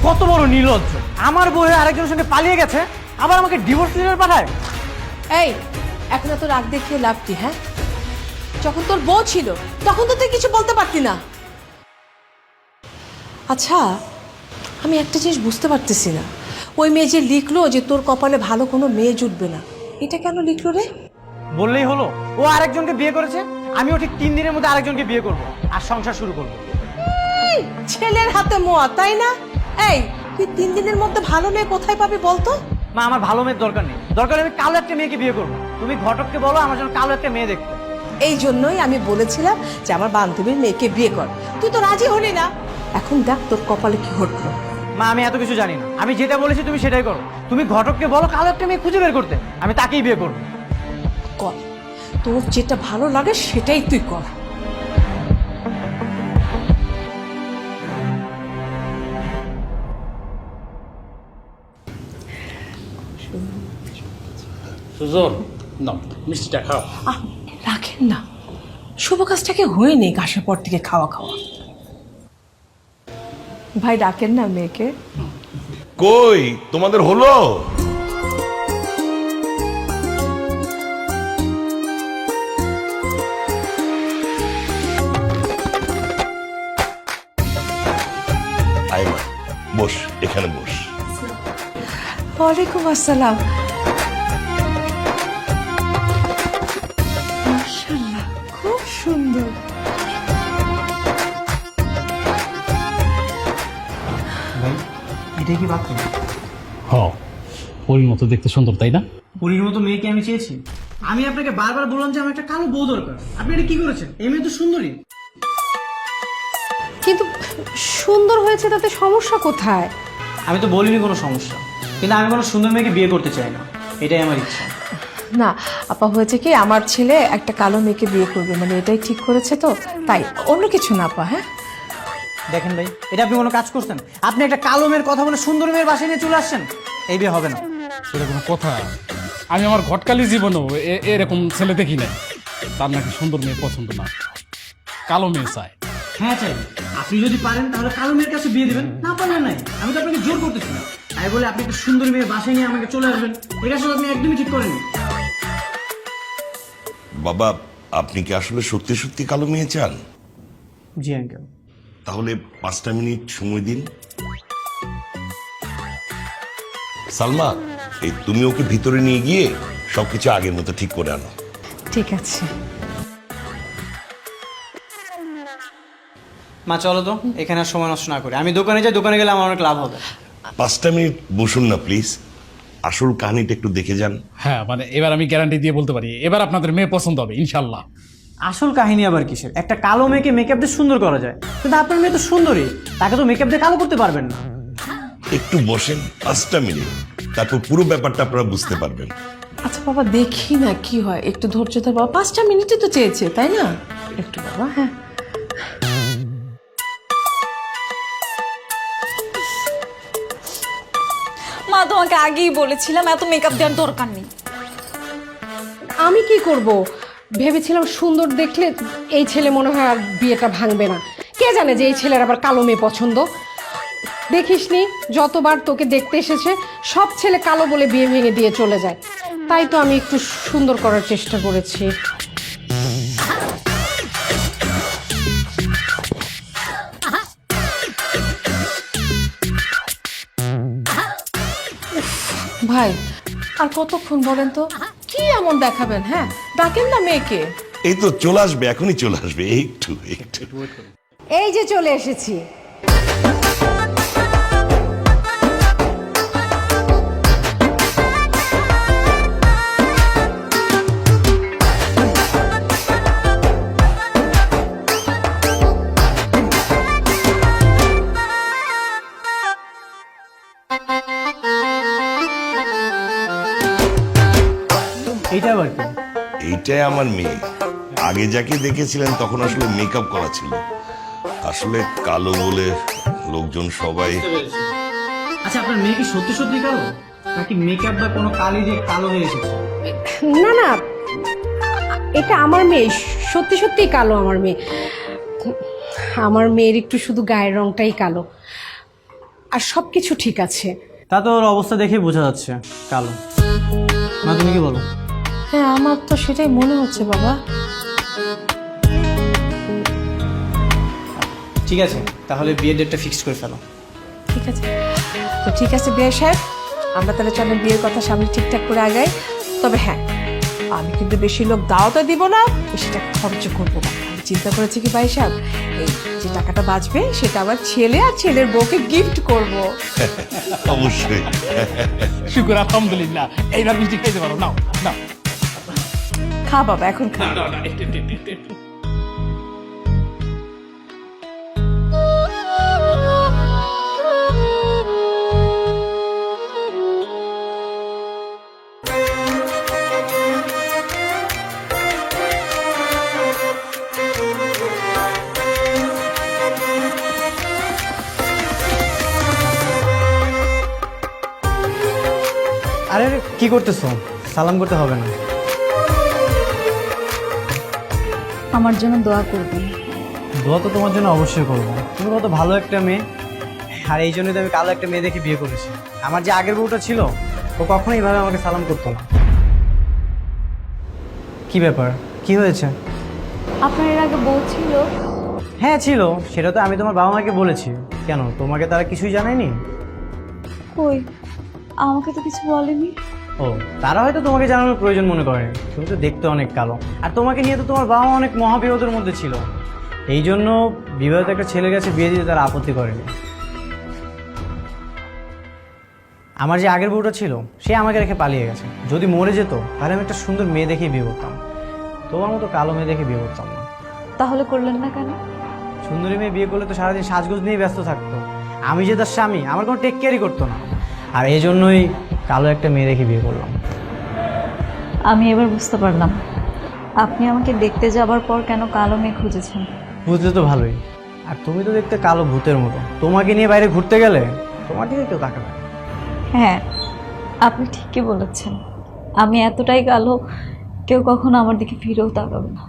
কত বড় নির্লজ্জ! আমার বউ আরেকজনের সঙ্গে পালিয়ে গেছে, আবার আমাকে ডিভোর্স লেটার পাঠায়। এই এখন তো রাগ দেখিয়ে লাভ কি? হ্যাঁ, যখন তোর বউ ছিল তখন তো তুই কিছু বলতে পারতি না। আচ্ছা, আমি একটা জিনিস বুঝতে পারতেছি না, ওই মেয়ে যে লিখলো যে তোর কপালে ভালো কোনো মেয়ে জুটবে না, এটা কেন লিখলো রে? বললেই হলো, ও আরেকজনকে বিয়ে করেছে, আমিও ঠিক 3 দিনের মধ্যে আরেকজনকে বিয়ে করব আর সংসার শুরু করব। ছেলের হাতে মোয়া, তাই না? এই তুই 3 দিনের মধ্যে ভালো মেয়ে কোথায় পাবি বলতো? মা, আমার ভালো মেয়ের দরকার নেই, দরকার আমি কালো একটা মেয়েকে বিয়ে করবো। তুমি ঘটককে বলো আমার জন্য কালো একটা মেয়ে দেখতে। এই জন্যই আমি বলেছিলাম যে আমার বান্ধবীর মেয়েকে বিয়ে কর, তুই তো রাজি হলি না। এখন দেখ তোর কপালে কি ঘটলো। মা, আমি এত কিছু জানি না, আমি যেটা বলেছি তুমি সেটাই করো। তুমি ঘটককে বলো কালো একটা মেয়ে খুঁজে বের করতে, আমি তাকেই বিয়ে করবো। কর, তোর যেটা ভালো লাগে সেটাই তুই কর। সুজন, না মিষ্টিটা খাও। রাখেন না, শুভ কাজটাকে হয়নি আসার পর থেকে খাওয়া খাওয়া। ভাই ডাকেন না মেয়েকে। কই তোমাদের হলো? আয় মা, বস, এখানে বস। ওয়ালাইকুম আসসালাম। মাশাআল্লাহ, খুব সুন্দর। এটাই কি বাথরুম? হ, পরির মতো দেখতে সুন্দর, তাই না? পরীর মতো মেয়েকে আমি চেয়েছি। আমি আপনাকে বারবার বললাম যে আমার একটা কালো বউ দরকার, আপনি এটা কি করেছেন? এই মেয়ে তো সুন্দরী। কিন্তু সুন্দর হয়েছে, তাতে সমস্যা কোথায়? আমি তো বলিনি কোনো সমস্যা, কিন্তু আমি কোনো সুন্দর মেয়েকে বিয়ে করতে চাই না, এটাই আমার ইচ্ছা। না আপা, হয়েছে কি, আমার ছেলে একটা কালো মেয়েকে বিয়ে করবে, মানে এটাই ঠিক করেছে, তো তাই, অন্য কিছু না আপা। হ্যাঁ দেখেন ভাই, এটা আপনি কোনো কাজ করছেন? আপনি একটা কালো মেয়ের কথা বলে সুন্দর মেয়ের বাসায় নিয়ে চলে আসছেন, এই বিয়ে হবে না। সেটা কোনো কথা? আমি আমার ঘটকালি জীবনেও এরকম ছেলে দেখি নাই। তার নাকি সুন্দর মেয়ে পছন্দ না, কালো মেয়ে চায়। হ্যাঁ চাই, আপনি যদি পারেন তাহলে কালো মেয়ের কাছে বিয়ে দিবেন, না পারলে নাই। আমি তো আপনাকে জোর করতেছি না, তাই বলে আপনি একটা সুন্দর মেয়ের বাসায় নিয়ে আমাকে চলে আসবেন, এটা আসলে আপনি একদমই ঠিক করেননি। বাবা, আপনি কি আসলে সত্যি সত্যি কালো মেয়ে চান? জি আঙ্কেল। তাহলে 5টা মিনিট সময় দিন। সালমা, এই তুমি ওকে ভিতরে নিয়ে গিয়ে সবকিছু আগের মতো ঠিক করে আনো। ঠিক আছে। মা চলো তো, এখানে আর সময় নষ্ট না করে আমি দোকানে যাই, দোকানে গেলে আমার অনেক লাভ হবে। 5টা মিনিট বসুন না প্লিজ, আসল কাহিনীটা একটু দেখে যান। হ্যাঁ, মানে এবার আমি গ্যারান্টি দিয়ে বলতে পারি এবার আপনাদের মেয়ে পছন্দ হবে ইনশাল্লাহ। আসল কাহিনী আবার কিসের? একটা কালো মেয়েকে মেকআপ দিয়ে সুন্দর করা যায়, কিন্তু আপনার মেয়ে তো সুন্দরী, তাকে তো মেকআপ দিয়ে কালো করতে পারবেন না। একটু বসেন 5টা মিনিট, তারপর পুরো ব্যাপারটা আপনারা বুঝতে পারবেন। আচ্ছা বাবা, দেখি না কি হয়, একটু ধৈর্য ধর বাবা, 5টা মিনিটই তো চেয়েছে, তাই না? একটু বাবা। হ্যাঁ মা, তোমাকে আগেই বলেছিলাম এত মেকআপ দেওয়ার দরকার নেই। আমি কি করব? ভেবেছিলাম সুন্দর দেখলে এই ছেলে মনে হয় আর বিয়েটা ভাঙবে না। কে জানে যে এই ছেলের আবার কালো মেয়ে পছন্দ। দেখিসনি যতবার তোকে দেখতে এসেছে সব ছেলে কালো বলে বিয়ে ভেঙে দিয়ে চলে যায়। তাই তো আমি একটু সুন্দর করার চেষ্টা করেছি। ভাই, আর কতক্ষণ বলেন তো, কি এমন দেখাবেন? হ্যাঁ ডাকেন না মেয়েকে। এই তো চলে আসবে, এখনই চলে আসবে, একটু একটু। এই যে চলে এসেছি। এইটা আবার কি? এইটাই আমার মেয়ে। আগে যাকে দেখেছিলেন তখন আসলে মেকআপ করা ছিল, আসলে কালো বলে লোকজন সবাই। আচ্ছা, আপনার মেয়ে কি সত্যি সত্যি কালো, নাকি মেকআপ বা কোনো কালি দিয়ে কালো হয়ে এসেছে? না না, এটা আমার মেয়ে, সত্যি সত্যিই কালো আমার মেয়ে। আমার মেয়ের একটু শুধু গায়ের রংটাই কালো। আর সব কিছু ঠিক আছে। তা তো ওর অবস্থা দেখেই বোঝা যাচ্ছে কালো। মা তুমি কি বলো? হ্যাঁ, আমার তো সেটাই মনে হচ্ছে বাবা। ঠিক আছে, তাহলে বিয়ের ডেটটা ফিক্সড করে ফেলো। ঠিক আছে, তো ঠিক আছে বিয়ে সাহেব, আমরা তাহলে চলেন বিয়ের কথা সামনে ঠিকঠাক করে আগাই। তবে হ্যাঁ, আমি কিন্তু বেশি লোক দাওয়াতে দিব না, বেশি টাকা খরচ করবো না। আমি চিন্তা করেছি কি ভাই সাহেব, এই যে টাকাটা বাঁচবে সেটা আমার ছেলে আর ছেলের বউকে গিফট করব। অবশ্যই। শুকুর আলহামদুলিল্লাহ, এইবার মিষ্টি খাইতে পারো। নাও নাও। খা বাবা, এখন খা। আরে কি করতেছো? সালাম করতে হবে না। আমার জন্য দোয়া করবেন। দোয়া তো তোমার জন্য অবশ্যই করবো। তুমি কত ভালো একটা মেয়ে, আর এই জন্যই তো আমি কালো একটা মেয়ে দেখে বিয়ে করেছি। আমার যে আগের বউটা ছিল ও কখনোই এইভাবে আমাকে সালাম করতো না। কি ব্যাপার, কি হয়েছে? আপনার এর আগে বউ ছিল? হ্যাঁ ছিল, সেটা তো আমি তোমার বাবা মাকে বলেছি। কেন, তোমাকে তারা কিছুই জানায়নি? কই, আমাকে তো কিছু বলেনি। ও, তারা হয়তো তোমাকে জানানোর প্রয়োজন মনে করেনি। তুমি তো দেখতে অনেক কালো, আর তোমাকে নিয়ে তো তোমার বাবা মা অনেক মহাবিপদের মধ্যে ছিল। এই জন্য বিবাহিত একটা ছেলের কাছে বিয়ে দিতে তারা আপত্তি করেনি। আমার যে আগের বউটা ছিল সে আমাকে রেখে পালিয়ে গেছে। যদি মরে যেত তাহলে আমি একটা সুন্দর মেয়ে দেখেই বিয়ে করতাম, তোমার মতো কালো মেয়ে দেখে বিয়ে করতাম না। তাহলে করলেন না কেন? সুন্দরী মেয়ে বিয়ে করলে তো সারাদিন সাজগোজ নিয়ে ব্যস্ত থাকতো। আমি যে তার স্বামী, আমার কোনো টেক কেয়ারই করতো না। আর এই জন্যই কালো একটা মেয়ে দেখে বিয়ে করলাম। আমি এবার বুঝতে পারলাম আপনি আমাকে দেখতে যাবার পর কেন কালো মেয়ে খুঁজেছেন। বুঝলে তো ভালোই। আর তুমি তো দেখতে কালো ভূতের মতো, তোমাকে নিয়ে বাইরে ঘুরতে গেলে তোমার দিকে কেউ তাকাবে না। হ্যাঁ, আপনি ঠিকই বলেছেন। আমি এতটাই কালো, কেউ কখনো আমার দিকে ফিরেও তাকাবে না।